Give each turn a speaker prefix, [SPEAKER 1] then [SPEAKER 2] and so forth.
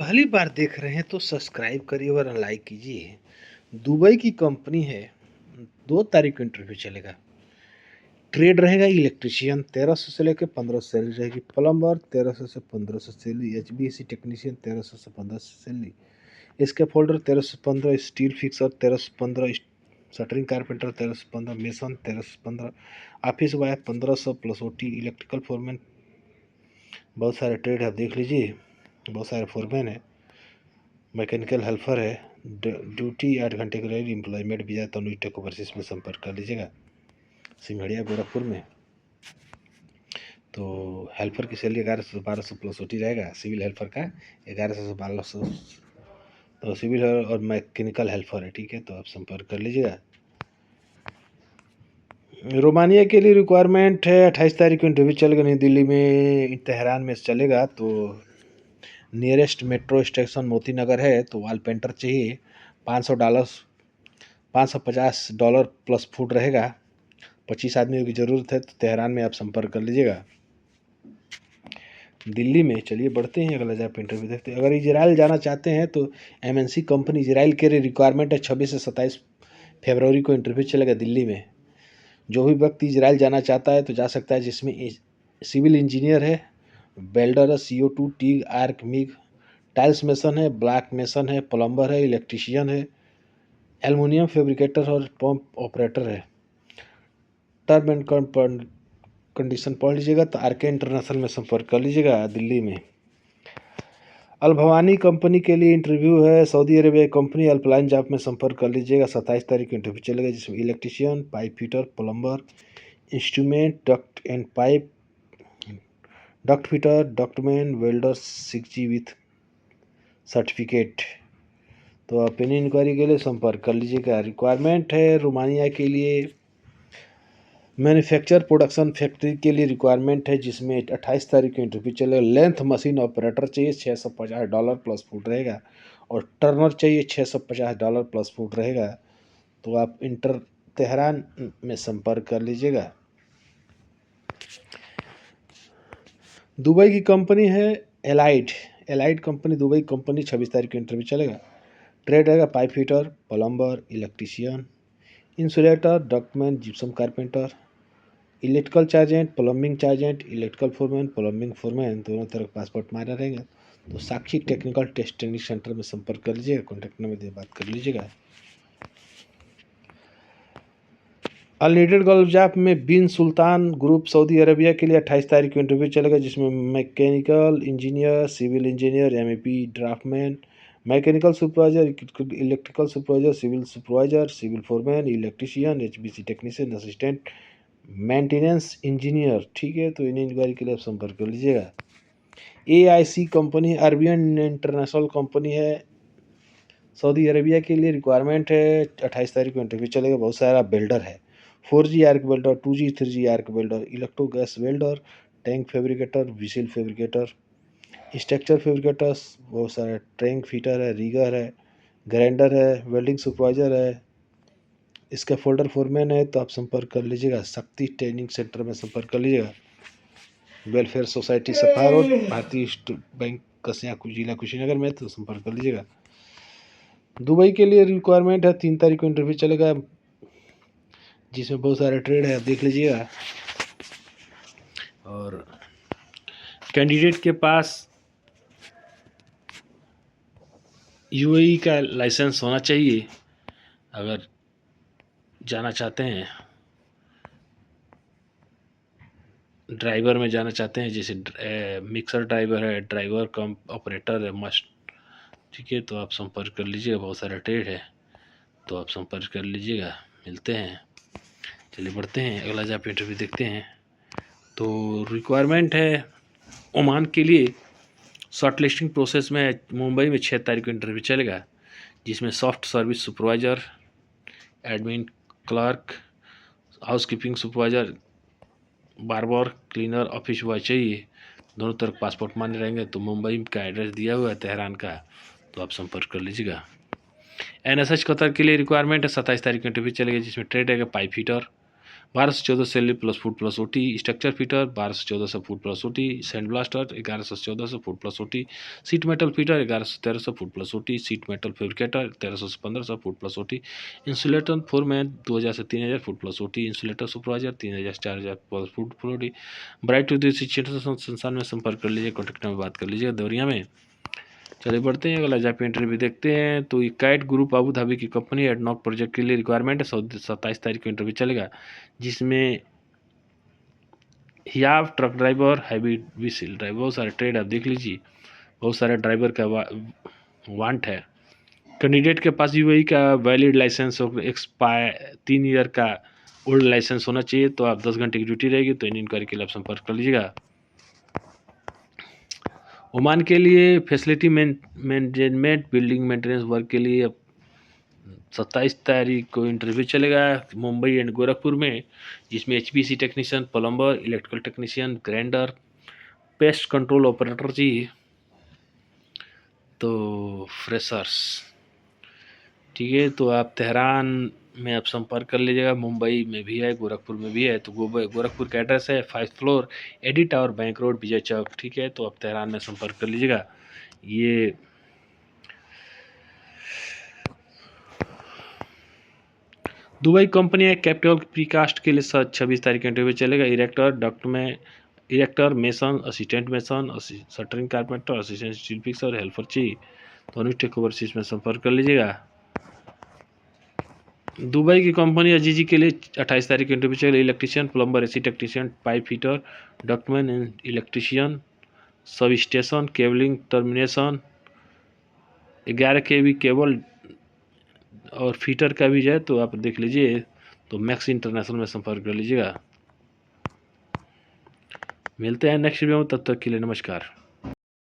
[SPEAKER 1] पहली बार देख रहे हैं तो सब्सक्राइब करिए और लाइक कीजिए। दुबई की कंपनी है। 2 तारीख को इंटरव्यू चलेगा। ट्रेड रहेगा इलेक्ट्रिशियन 1300 से लेकर 1500 सैलरी रहेगी। प्लम्बर 1300 से 1500 सैलरी। HVAC टेक्नीशियन 1300 से 1500 सैलरी। इसके folder 1315। Steel fixer 1315। Shuttering carpenter 1315। Mason 1315। Office boy 1500 plus OT। Electrical foreman बहुत सारे ट्रेड है, देख लीजिए। बहुत सारे फोरमैन है। मैकेनिकल हेल्पर है। ड्यूटी 8 घंटे की रहेगी। एम्प्लॉयमेंट वीजा तनु टेक ओवरसीज में संपर्क कर लीजिएगा। सिंघड़िया गोरखपुर में। तो हेल्पर की सैलरी 1100 से 1200 प्लस OT रहेगा। सिविल हेल्पर का 1100 से 1200। तो सिविल और मैकेनिकल हेल्पर है, ठीक है। तो आप संपर्क कर लीजिएगा। रोमानिया के लिए रिक्वायरमेंट है। 28 तारीख को इंटरव्यू चलेगा। नई दिल्ली में तेहरान में चलेगा। तो nearest metro station Moti Nagar है। तो वॉल पेंटर चाहिए। $500 $550 प्लस फूड रहेगा। 25 आदमियों की ज़रूरत है। तो तेहरान में आप संपर्क कर लीजिएगा। दिल्ली में चलिए बढ़ते हैं, अगला जॉब इंटरव्यू देखते हैं। अगर इजराइल जाना चाहते हैं तो MNC कंपनी इजराइल के लिए रिक्वायरमेंट है। 26 से 27 फरवरी को इंटरव्यू चलेगा दिल्ली में। जो भी व्यक्ति इजराइल जाना चाहता है तो जा सकता है, जिसमें सिविल इंजीनियर है, वेल्डर है, CO2 TIG arc MiG, tiles mason है, ब्लैक मेसन है, प्लम्बर है, इलेक्ट्रीशियन है, एल्युमिनियम फैब्रिकेटर और पंप ऑपरेटर है। टर्म एंड कंडीशन पढ़ लीजिएगा। तो RK इंटरनेशनल में संपर्क कर लीजिएगा दिल्ली में। अल भवानी कंपनी के लिए इंटरव्यू है। Saudi Arabia company helpline job में संपर्क कर लीजिएगा। 27 तारीख को इंटरव्यू चलेगा, जिसमें electrician, pipe fitter, plumber, instrument, duct and pipe, duct fitter, ductman, welder 6G with certificate. तो आप इन इंक्वायरी के लिए संपर्क कर लीजिएगा। रिक्वायरमेंट है रोमानिया के लिए मैन्युफैक्चर प्रोडक्शन फैक्ट्री के लिए रिक्वायरमेंट है, जिसमें 28 तारीख को इंटरव्यू चलेगा। लेंथ मशीन ऑपरेटर चाहिए। $650 प्लस फूड रहेगा। और टर्नर चाहिए। $650 प्लस फूड रहेगा। तो आप तेहरान में संपर्क कर लीजिएगा। दुबई की कंपनी है एलाइड कंपनी। दुबई कंपनी 26 तारीख को इंटरव्यू चलेगा। ट्रेड रहेगा pipe fitter, plumber, electrician, insulator, ductman, gypsum carpenter, electrical chargehand, plumbing chargehand, electrical foreman, plumbing foreman, दोनों तरफ पासपोर्ट मारा रहेगा। तो Sakshi technical test training centre में संपर्क कर लीजिएगा। कॉन्टैक्ट नंबर दे बात कर लीजिएगा। अल नीडेड गल्फ जॉब में bin Sultan group Saudi Arabia के लिए 28 तारीख को इंटरव्यू चलेगा, जिसमें mechanical engineer, civil engineer, MEP draftsman, mechanical supervisor, electrical supervisor, civil supervisor, civil foreman, electrician, HBC technician, assistant maintenance engineer, ठीक है। तो इन इंक्वायरी के लिए आप संपर्क कर लीजिएगा। AIC company Arabian international company है। सऊदी अरेबिया के लिए रिक्वायरमेंट है। 28 तारीख को इंटरव्यू चलेगा। बहुत सारा वेल्डर है। 4G arc welder, 2G 3G arc welder, electro gas welder, tank fabricator, whistle fabricator, structure fabricators, बहुत सारे टैंक फिटर है, रिगर है, ग्राइंडर है, वेल्डिंग सुपरवाइजर है, इसका फोल्डर फोरमैन है। तो आप संपर्क कर लीजिएगा। शक्ति ट्रेनिंग सेंटर में संपर्क कर लीजिएगा। वेलफेयर सोसाइटी सफा रोड, भारतीय स्टेट बैंक कसिया जिला कुशीनगर में। तो संपर्क कर लीजिएगा। दुबई के लिए रिक्वायरमेंट है। 3 तारीख को इंटरव्यू चलेगा, जिसमें बहुत सारे ट्रेड है, आप देख लीजिएगा। और कैंडिडेट के पास UAE का लाइसेंस होना चाहिए अगर जाना चाहते हैं। ड्राइवर में जाना चाहते हैं, जैसे मिक्सर ड्राइवर है, ड्राइवर कम ऑपरेटर है, मस्ट, ठीक है। तो आप संपर्क कर लीजिएगा। बहुत सारा ट्रेड है, तो आप संपर्क कर लीजिएगा। मिलते हैं, चलिए बढ़ते हैं, अगला जॉब इंटरव्यू देखते हैं। तो रिक्वायरमेंट है ओमान के लिए। शॉर्ट लिस्टिंग प्रोसेस में मुंबई में 6 तारीख को इंटरव्यू चलेगा, जिसमें soft service supervisor, admin clerk, housekeeping supervisor, barber, cleaner, office boy चाहिए। दोनों तरफ पासपोर्ट मान्य रहेंगे। तो मुंबई का एड्रेस दिया हुआ है तेहरान का, तो आप संपर्क कर लीजिएगा। NSH कतर के लिए रिक्वायरमेंट है। 27 तारीख को इंटरव्यू चलेगा, जिसमें ट्रेड रहेगा पाइप फिटर, 12 से 14 salary plus food plus OT. Structure fitter 12 से 1400 food plus OT. Sand blaster 11 से 1400 food plus OT. Seat metal fitter 11 से 1300 food plus OT. Seat metal fabricator 1300 से 1500 food plus OT. Insulator foreman 2000 से 3000 food plus OT. Insulator supervisor 3000 से 4000 plus food plus OT. Bright उद्देश्य क्षेत्र संस्थान में संपर्क कर लीजिए, कॉन्टैक्ट में बात कर लीजिए देवरिया में। चलिए बढ़ते हैं, अगला जॉब इंटरव्यू देखते हैं। तो ये कैट ग्रुप अबू धाबी की कंपनी एडनॉक प्रोजेक्ट के लिए रिक्वायरमेंट है। 27 तारीख को इंटरव्यू चलेगा, जिसमें हियाव truck driver, heavy wheel driver, बहुत सारे ट्रेड आप देख लीजिए, बहुत सारे ड्राइवर का वांट है। कैंडिडेट के पास यूएई का वैलिड लाइसेंस हो, एक्सपायर 3 ईयर का ओल्ड लाइसेंस होना चाहिए। तो आप 10 घंटे की ड्यूटी रहेगी, तो इन इंक्वायरी के लिए आप संपर्क कर लीजिएगा। ओमान के लिए facility management building maintenance work के लिए 27 तारीख को इंटरव्यू चलेगा मुंबई एंड गोरखपुर में, जिसमें HPC technician, plumber, electrical technician, grinder, pest control operator चाहिए। तो फ्रेशर्स, ठीक है। तो आप तेहरान में आप संपर्क कर लीजिएगा, मुंबई में भी है, गोरखपुर में भी है। तो गोरखपुर का एड्रेस है 5th floor AD tower bank road Vijay Chowk, ठीक है। तो आप तेहरान में संपर्क कर लीजिएगा। ये दुबई कंपनी है, कैपिटल प्रीकास्ट के लिए 26 तारीख का इंटरव्यू चलेगा। Erector mason, assistant mason, shuttering carpenter, assistant steel fixer, helper चाहिए। तो अनुज टेक ओवरसीज में संपर्क कर लीजिएगा। दुबई की कंपनी अजीजी के लिए 28 तारीख को इंटरव्यू चलेगा। Electrician, plumber, AC technician, pipe fitter, ductman, electrician, sub station, cabling termination, 11 kV cable और फीटर का भी है। तो आप देख लीजिए, तो मैक्स इंटरनेशनल में संपर्क कर लीजिएगा। मिलते हैं नेक्स्ट वीडियो में, तब तक के लिए नमस्कार।